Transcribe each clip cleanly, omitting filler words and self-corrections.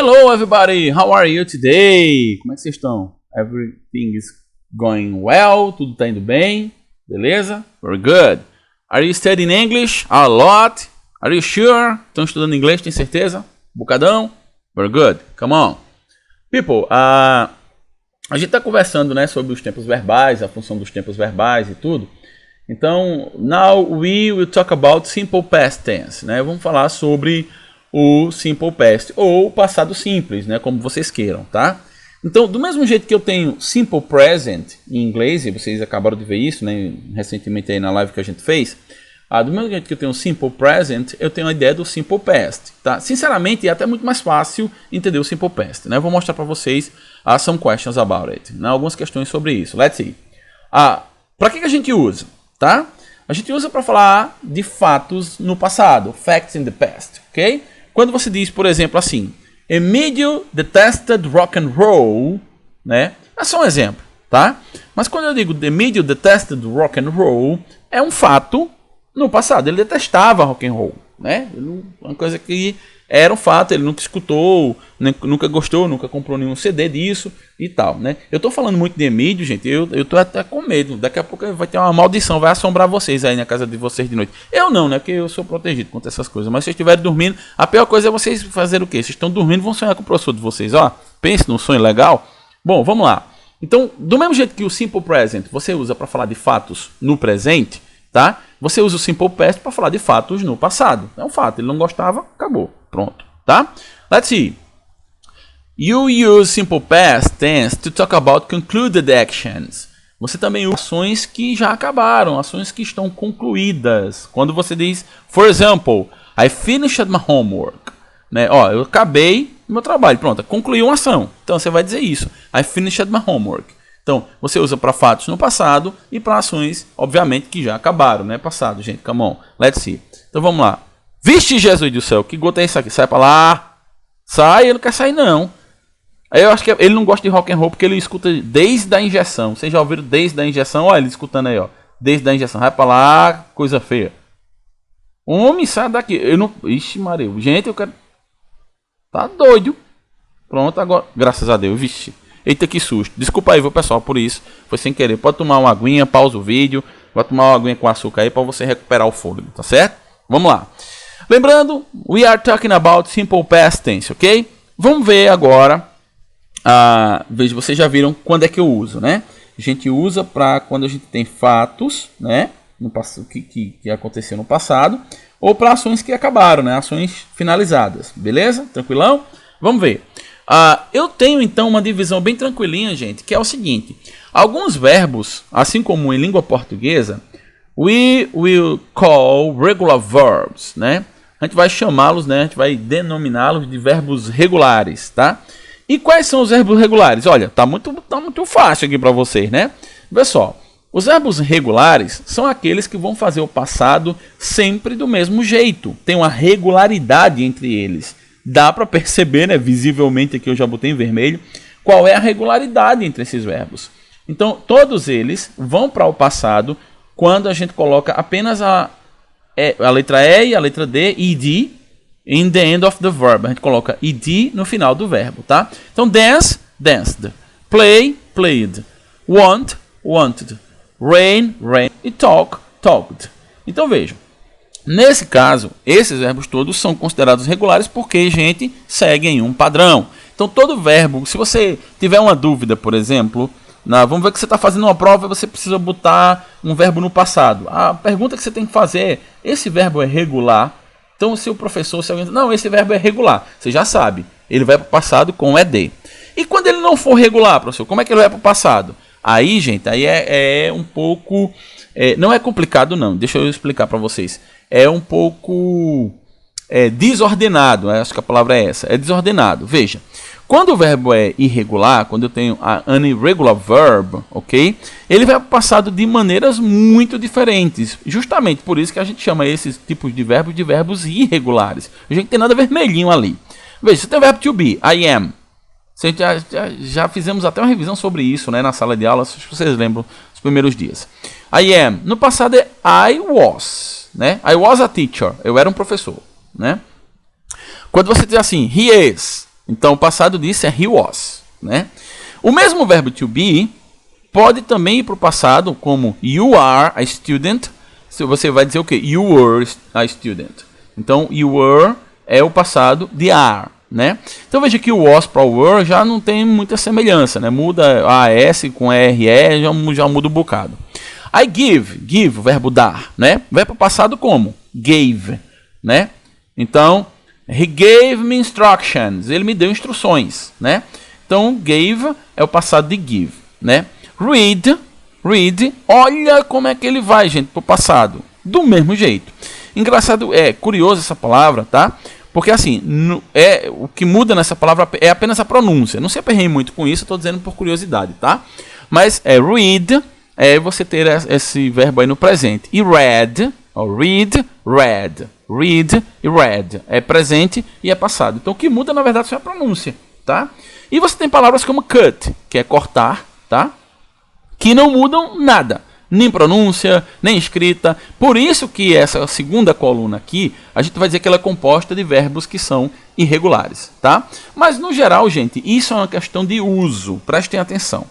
Hello everybody, how are you today? Como é que vocês estão? Everything is going well? Tudo tá indo bem? Beleza? Very good. Are you studying English? A lot? Are you sure? Estão estudando inglês, tem certeza? Bocadão? Very good. Come on. People, a gente tá conversando, né, sobre os tempos verbais, a função dos tempos verbais e tudo. Então, now we will talk about simple past tense, né? Vamos falar sobre o simple past ou passado simples, né, como vocês queiram, tá? Então, do mesmo jeito que eu tenho simple present em inglês, e vocês acabaram de ver isso, né, recentemente aí na live que a gente fez, do mesmo jeito que eu tenho simple present, eu tenho a ideia do simple past, tá? Sinceramente, é até muito mais fácil entender o simple past, né? Eu vou mostrar para vocês some questions about it, né? Algumas questões sobre isso. Let's see. Para que a gente usa, tá? A gente usa para falar de fatos no passado, facts in the past, ok? Quando você diz, por exemplo, assim, Emílio detested rock and roll, né? É só um exemplo, tá? Mas quando eu digo Emílio detested rock and roll, é um fato no passado. Ele detestava rock and roll, né? Uma coisa que era um fato, ele nunca escutou, nunca gostou, nunca comprou nenhum CD disso e tal, né? Eu tô falando muito de Emílio, gente, eu tô até com medo. Daqui a pouco vai ter uma maldição, vai assombrar vocês aí na casa de vocês de noite. Eu não, né? Porque eu sou protegido contra essas coisas. Mas se vocês estiverem dormindo, a pior coisa é vocês fazerem o quê? Vocês estão dormindo, vão sonhar com o professor de vocês, ó. Pense num sonho legal. Bom, vamos lá. Então, do mesmo jeito que o simple present você usa para falar de fatos no presente, tá? Você usa o simple past para falar de fatos no passado. É um fato, ele não gostava, acabou. Pronto, tá? Let's see. You use simple past tense to talk about concluded actions. Você também usa ações que já acabaram, ações que estão concluídas. Quando você diz, for example, I finished my homework. Né? Ó, eu acabei meu trabalho, pronto, concluí uma ação. Então você vai dizer isso, I finished my homework. Então, você usa para fatos no passado e para ações, obviamente, que já acabaram, né? Passado, gente, come on, let's see. Então vamos lá. Vixe, Jesus do céu, que gota é isso aqui? Sai pra lá. Sai, ele não quer sair não. Aí eu acho que ele não gosta de rock and roll porque ele escuta desde a injeção. Vocês já ouviram desde a injeção? Olha ele escutando aí, ó. Desde a injeção. Vai pra lá, coisa feia. Homem, sai daqui. Eu não... Ixi, Maria. Gente, eu quero... Tá doido. Pronto, agora. Graças a Deus, vixe. Eita, que susto. Desculpa aí, viu, pessoal, por isso. Foi sem querer. Pode tomar uma aguinha, pausa o vídeo. Vai tomar uma aguinha com açúcar aí pra você recuperar o fôlego, tá certo? Vamos lá. Lembrando, we are talking about simple past tense, ok? Vamos ver agora, veja, vocês já viram quando é que eu uso, né? A gente usa para quando a gente tem fatos, né? Que aconteceu no passado, ou para ações que acabaram, né? Ações finalizadas, beleza? Tranquilão? Vamos ver. Eu tenho então uma divisão bem tranquilinha, gente, que é o seguinte. Alguns verbos, assim como em língua portuguesa, we will call regular verbs, né? A gente vai chamá-los, né? A gente vai denominá-los de verbos regulares, tá? E quais são os verbos regulares? Olha, tá muito fácil aqui para vocês, né? Vê só, os verbos regulares são aqueles que vão fazer o passado sempre do mesmo jeito. Tem uma regularidade entre eles. Dá para perceber, né? Visivelmente aqui eu já botei em vermelho, qual é a regularidade entre esses verbos. Então, todos eles vão para o passado quando a gente coloca apenas a letra E e a letra D, ed, in the end of the verb. A gente coloca ed no final do verbo, tá? Então, dance, danced. Play, played. Want, wanted. Rain, rained. E talk, talked. Então, vejam. Nesse caso, esses verbos todos são considerados regulares porque, gente, seguem um padrão. Então, todo verbo, se você tiver uma dúvida, por exemplo... vamos ver que você está fazendo uma prova e você precisa botar um verbo no passado. A pergunta que você tem que fazer é, esse verbo é regular? Então, se o professor, se alguém diz, não, esse verbo é regular, você já sabe, ele vai para o passado com ED. E quando ele não for regular, professor, como é que ele vai para o passado? Aí, gente, aí é um pouco... não é complicado, não, deixa eu explicar para vocês. É um pouco desordenado, acho que a palavra é essa, é desordenado. Veja. Quando o verbo é irregular, quando eu tenho an irregular verb, ok? Ele vai para o passado de maneiras muito diferentes. Justamente por isso que a gente chama esses tipos de verbos irregulares. A gente tem nada vermelhinho ali. Veja, você tem o verbo to be, I am. Já fizemos até uma revisão sobre isso, né, na sala de aula, se vocês lembram dos primeiros dias. I am. No passado é I was, né? I was a teacher. Eu era um professor, né? Quando você diz assim, he is. Então o passado disso é he was, né? O mesmo verbo to be pode também ir para o passado como you are a student. Você vai dizer o quê? You were a student. Então you were é o passado de are, né? Então veja que o was para o were já não tem muita semelhança, né? Muda a s com r já muda um bocado. I give, o verbo dar, né? Vai para o passado como? Gave, né? Então he gave me instructions. Ele me deu instruções, né? Então gave é o passado de give, né? Read, olha como é que ele vai, gente, para o passado. Do mesmo jeito. Engraçado, curioso essa palavra, tá? Porque assim, o que muda nessa palavra é apenas a pronúncia. Não se aperreie muito com isso, eu estou dizendo por curiosidade, tá? Mas read, você ter esse verbo aí no presente. E read e read. É presente e é passado. Então o que muda, na verdade, só é a pronúncia, tá? E você tem palavras como cut, que é cortar, tá? Que não mudam nada. Nem pronúncia, nem escrita. Por isso que essa segunda coluna aqui, a gente vai dizer que ela é composta de verbos que são irregulares, tá? Mas, no geral, gente, isso é uma questão de uso. Prestem atenção.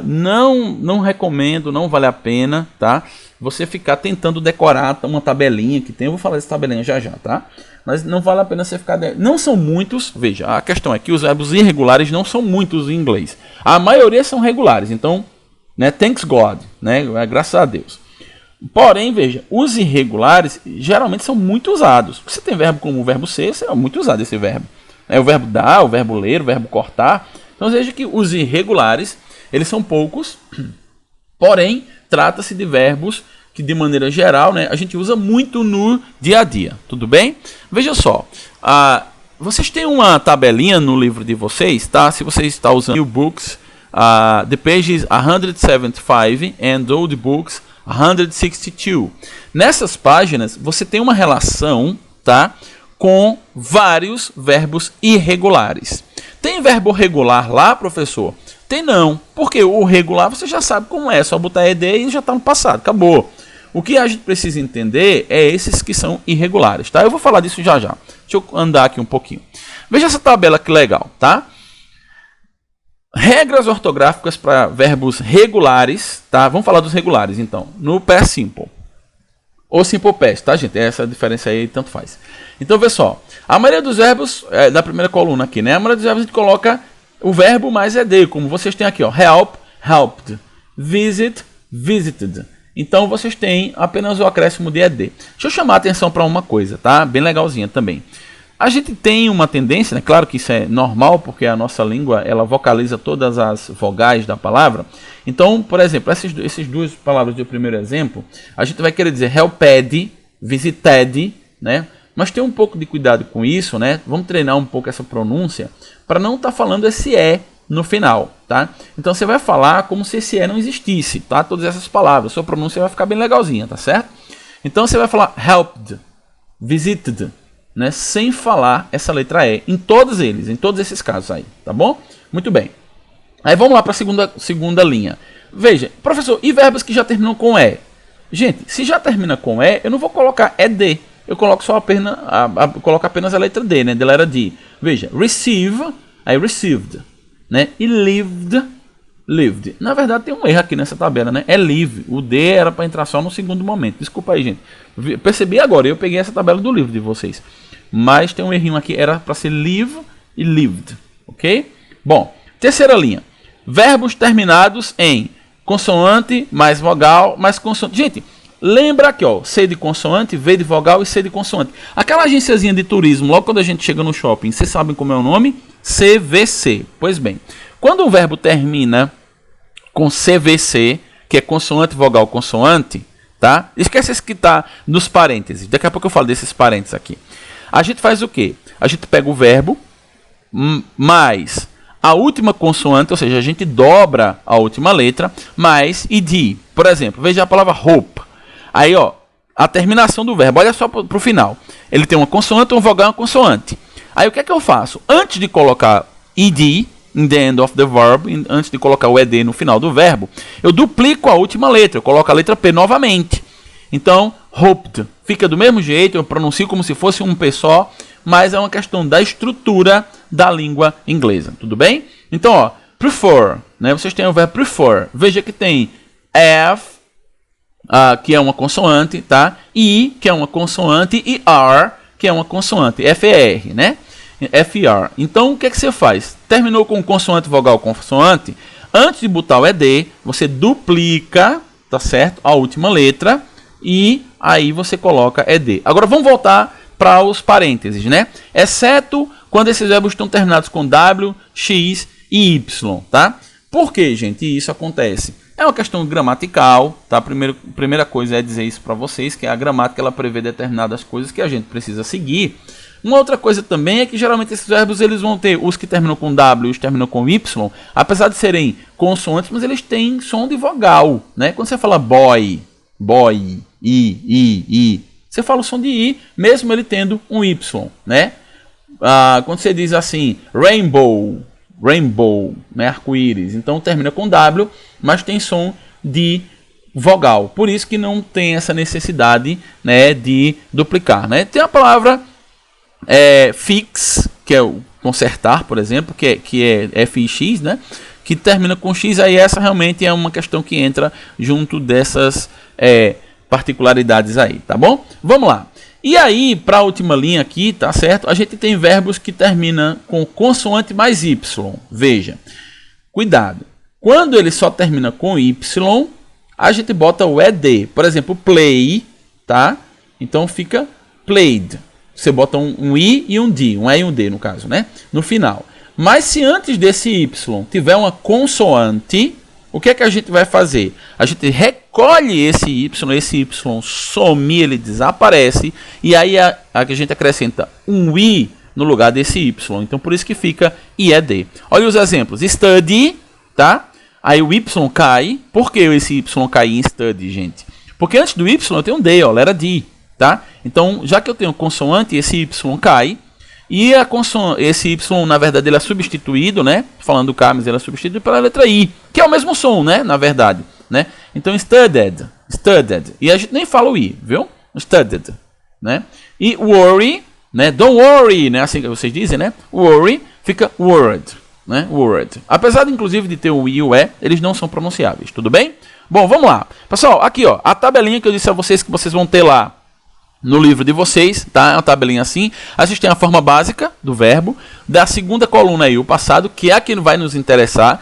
Não recomendo, não vale a pena, tá? Você ficar tentando decorar uma tabelinha que tem. Eu vou falar dessa tabelinha já, tá? Mas não vale a pena você ficar... Não são muitos, veja, a questão é que os verbos irregulares não são muitos em inglês. A maioria são regulares, então, né, thanks God, né, graças a Deus. Porém, veja, os irregulares geralmente são muito usados. Você tem verbo como o verbo ser, é muito usado esse verbo. É o verbo dar, o verbo ler, o verbo cortar. Então veja que os irregulares, eles são poucos, porém, trata-se de verbos que de maneira geral, né, a gente usa muito no dia a dia, tudo bem? Veja só, vocês têm uma tabelinha no livro de vocês, tá? Se você está usando New Books, the pages 175 and Old Books 162. Nessas páginas você tem uma relação, tá, com vários verbos irregulares. Tem verbo regular lá, professor? Tem não, porque o regular você já sabe como é, só botar ed e já está no passado, acabou. O que a gente precisa entender é esses que são irregulares, tá? Eu vou falar disso já. Deixa eu andar aqui um pouquinho. Veja essa tabela que legal, tá? Regras ortográficas para verbos regulares, tá? Vamos falar dos regulares, então. No past simple. Ou simple past, tá, gente? Essa diferença aí tanto faz. Então, vê só. A maioria dos verbos, da primeira coluna aqui, né? A maioria dos verbos a gente coloca o verbo mais ed, como vocês têm aqui, ó. Help, helped. Visit, visited. Então, vocês têm apenas o acréscimo de ed. Deixa eu chamar a atenção para uma coisa, tá? Bem legalzinha também. A gente tem uma tendência, né? Claro que isso é normal, porque a nossa língua ela vocaliza todas as vogais da palavra. Então, por exemplo, essas duas palavras do primeiro exemplo, a gente vai querer dizer helped, visited, né? Mas tem um pouco de cuidado com isso, né? Vamos treinar um pouco essa pronúncia para não estar falando esse E no final, tá? Então você vai falar como se esse E não existisse, tá? Todas essas palavras, sua pronúncia vai ficar bem legalzinha, tá certo? Então você vai falar helped, visited, né? Sem falar essa letra E, em todos esses casos aí, tá bom? Muito bem. Aí vamos lá para a segunda linha. Veja, professor, e verbos que já terminam com E? Gente, se já termina com E, eu não vou colocar ED. Eu coloco só coloco apenas a letra D, né? De letra D. Veja, receive, aí received, né? E lived. Na verdade tem um erro aqui nessa tabela, né? É live. O D era para entrar só no segundo momento. Desculpa aí, gente. Percebi agora, eu peguei essa tabela do livro de vocês. Mas tem um errinho aqui, era para ser live e lived, ok? Bom, terceira linha. Verbos terminados em consoante, mais vogal, mais consoante. Gente, lembra aqui, ó, C de consoante, V de vogal e C de consoante. Aquela agenciazinha de turismo, logo quando a gente chega no shopping, vocês sabem como é o nome? CVC. Pois bem, quando o verbo termina com CVC, que é consoante, vogal, consoante, tá? Esquece esse que está nos parênteses. Daqui a pouco eu falo desses parênteses aqui. A gente faz o quê? A gente pega o verbo mais a última consoante, ou seja, a gente dobra a última letra, mais id. Por exemplo, veja a palavra hope. Aí, ó, a terminação do verbo, olha só para o final. Ele tem uma consoante, um vogal e uma consoante. Aí o que é que eu faço? Antes de colocar id, in the end of the verb, antes de colocar o ed no final do verbo, eu duplico a última letra, eu coloco a letra P novamente. Então, hoped fica do mesmo jeito, eu pronuncio como se fosse um P só, mas é uma questão da estrutura da língua inglesa, tudo bem? Então, ó, prefer, né? Vocês têm o verbo prefer. Veja que tem F, que é uma consoante, tá? I, que é uma consoante, e R, que é uma consoante, FR, né? FR. Então, o que é que você faz? Terminou com consoante, vogal, consoante. Antes de botar o ED, você duplica, tá certo? A última letra e aí você coloca ED. Agora vamos voltar para os parênteses, né? Exceto quando esses verbos estão terminados com W, X e Y, tá? Por que, gente, isso acontece? É uma questão gramatical, tá? Primeira coisa é dizer isso para vocês, que a gramática ela prevê determinadas coisas que a gente precisa seguir. Uma outra coisa também é que geralmente esses verbos eles vão ter os que terminam com W, os que terminam com Y, apesar de serem consoantes, mas eles têm som de vogal, né? Quando você fala boy, boy, I, você fala o som de I, mesmo ele tendo um Y, né? Quando você diz assim, rainbow, né? Arco-íris, então termina com W, mas tem som de vogal. Por isso que não tem essa necessidade, né, de duplicar, né? Tem a palavra fix, que é o consertar, por exemplo, que é FIX, né? Que termina com X, aí essa realmente é uma questão que entra junto dessas particularidades aí, tá bom? Vamos lá. E aí, para a última linha aqui, tá certo? A gente tem verbos que terminam com consoante mais Y. Veja, cuidado. Quando ele só termina com Y, a gente bota o ED. Por exemplo, play, tá? Então fica played. Você bota um I e um D, um E e um D no caso, né? No final. Mas se antes desse Y tiver uma consoante, o que é que a gente vai fazer? A gente recolhe esse Y some, ele desaparece, e aí a gente acrescenta um I no lugar desse Y. Então por isso que fica IED. Olha os exemplos. Study, tá? Aí o Y cai. Por que esse Y cai em study, gente? Porque antes do Y eu tenho um D, ó, letra D. Tá? Então, já que eu tenho consoante, esse Y cai. E esse Y, na verdade, ele é substituído, né? Falando do K, mas ele é substituído pela letra I, que é o mesmo som, né? Na verdade, né? Então, studied. E a gente nem fala o I, viu? Studied, né? E worry, né? Don't worry, né? Assim que vocês dizem, né? Worry fica worried, né? Worried. Apesar, de, inclusive, de ter o I e o E, eles não são pronunciáveis, tudo bem? Bom, vamos lá. Pessoal, aqui, ó, a tabelinha que eu disse a vocês que vocês vão ter lá no livro de vocês, tá? É uma tabelinha assim. A gente tem a forma básica do verbo. Da segunda coluna aí, o passado, que é a que vai nos interessar.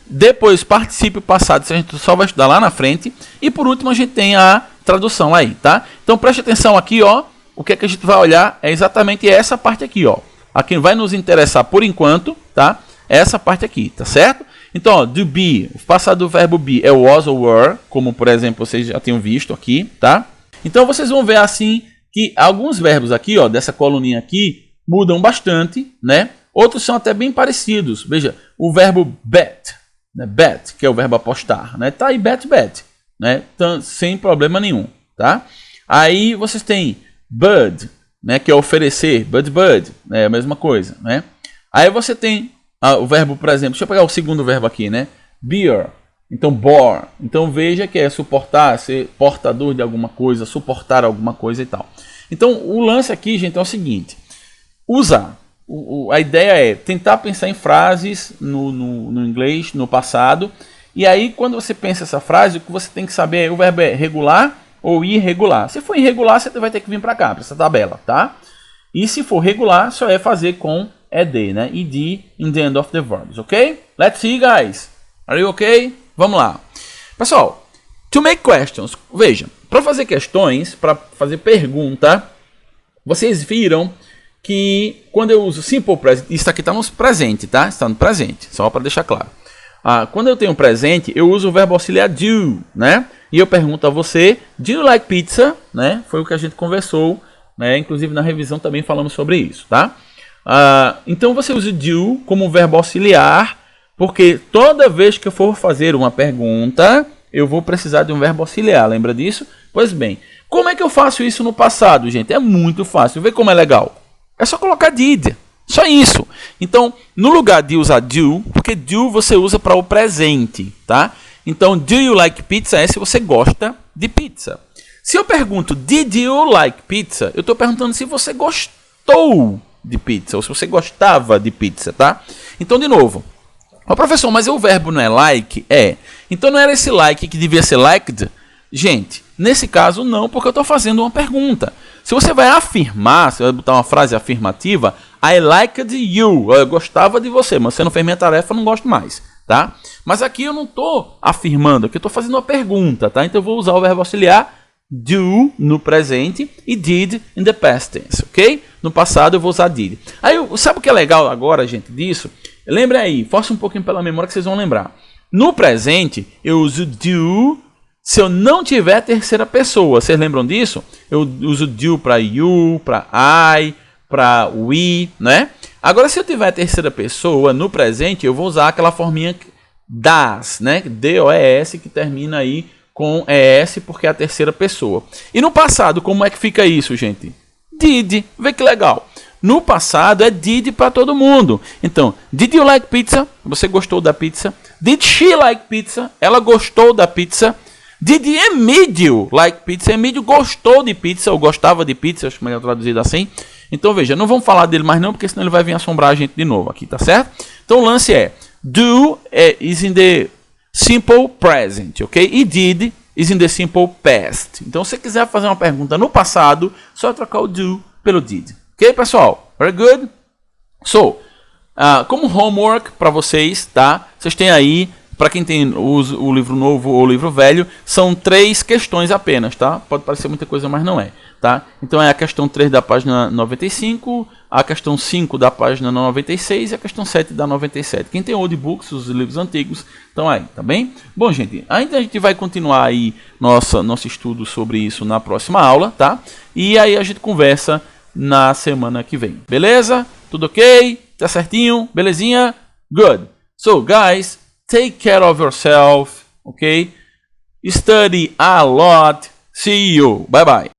Depois, particípio passado, isso a gente só vai estudar lá na frente. E por último, a gente tem a tradução aí, tá? Então, preste atenção aqui, ó. O que é que a gente vai olhar é exatamente essa parte aqui, ó. A que vai nos interessar por enquanto, tá? É essa parte aqui, tá certo? Então, ó, do be, o passado do verbo be é was ou were, como, por exemplo, vocês já tenham visto aqui, tá? Então vocês vão ver assim que alguns verbos aqui, ó, dessa coluninha aqui, mudam bastante, né? Outros são até bem parecidos. Veja, o verbo bet, né? Bet, que é o verbo apostar, né? Tá aí bet, né? Então, sem problema nenhum, tá? Aí vocês têm bud, né? Que é oferecer, bud, né? É a mesma coisa, né? Aí você tem o verbo, por exemplo, deixa eu pegar o segundo verbo aqui, né? Bear. Então, bore. Então, veja que é suportar, ser portador de alguma coisa, suportar alguma coisa e tal. Então, o lance aqui, gente, é o seguinte. Usar. A ideia é tentar pensar em frases no inglês, no passado. E aí, quando você pensa essa frase, o que você tem que saber é o verbo é regular ou irregular. Se for irregular, você vai ter que vir para cá, para essa tabela, tá? E se for regular, só é fazer com ED, né? ED in the end of the verbs, ok? Let's see, guys. Are you okay? Vamos lá. Pessoal, to make questions. Veja, para fazer questões, para fazer pergunta, vocês viram que quando eu uso simple present, isso aqui está no presente, tá? Está no presente, só para deixar claro. Quando eu tenho um presente, eu uso o verbo auxiliar do, né? E eu pergunto a você, do you like pizza? Né? Foi o que a gente conversou, né? Inclusive na revisão também falamos sobre isso, tá? Então você usa do como verbo auxiliar, porque toda vez que eu for fazer uma pergunta, eu vou precisar de um verbo auxiliar. Lembra disso? Pois bem, como é que eu faço isso no passado, gente? É muito fácil. Vê como é legal. É só colocar did. Só isso. Então, no lugar de usar do, porque do você usa para o presente, tá? Então, do you like pizza é se você gosta de pizza. Se eu pergunto, did you like pizza? Eu estou perguntando se você gostou de pizza, ou se você gostava de pizza, tá? Então, de novo. Ó, professor, mas o verbo não é like? É. Então não era esse like que devia ser liked? Gente, nesse caso não, porque eu estou fazendo uma pergunta. Se você vai afirmar, você vai botar uma frase afirmativa, I liked you, eu gostava de você, mas você não fez minha tarefa, eu não gosto mais, tá? Mas aqui eu não estou afirmando, aqui eu estou fazendo uma pergunta, tá? Então eu vou usar o verbo auxiliar do no presente e did in the past tense, ok? No passado eu vou usar did. Aí, sabe o que é legal agora, gente, disso? Lembra aí, força um pouquinho pela memória que vocês vão lembrar. No presente, eu uso do se eu não tiver terceira pessoa. Vocês lembram disso? Eu uso do para you, para I, para we, né? Agora, se eu tiver terceira pessoa no presente, eu vou usar aquela forminha das, né? D-O-E-S, que termina aí com ES, porque é a terceira pessoa. E no passado, como é que fica isso, gente? Did. Vê que legal. No passado é did para todo mundo. Então, did you like pizza? Você gostou da pizza? Did she like pizza? Ela gostou da pizza. Did Emílio like pizza? Emílio gostou de pizza, ou gostava de pizza, acho que é melhor traduzido assim. Então, veja, não vamos falar dele mais não, porque senão ele vai vir assombrar a gente de novo aqui, tá certo? Então, o lance é, do is in the simple present, ok? E did is in the simple past. Então, se você quiser fazer uma pergunta no passado, só trocar o do pelo did. Ok, pessoal? Very good? So, como homework para vocês, tá? Vocês têm aí, para quem tem o livro novo ou o livro velho, são 3 questões apenas, tá? Pode parecer muita coisa, mas não é, tá? Então é a questão 3 da página 95, a questão 5 da página 96 e a questão 7 da 97. Quem tem audiobooks, os livros antigos, estão aí, tá bem? Bom, gente, ainda a gente vai continuar aí nosso estudo sobre isso na próxima aula, tá? E aí a gente conversa na semana que vem. Beleza? Tudo ok? Tá certinho? Belezinha? Good. So, guys, take care of yourself, ok? Study a lot. See you. Bye bye.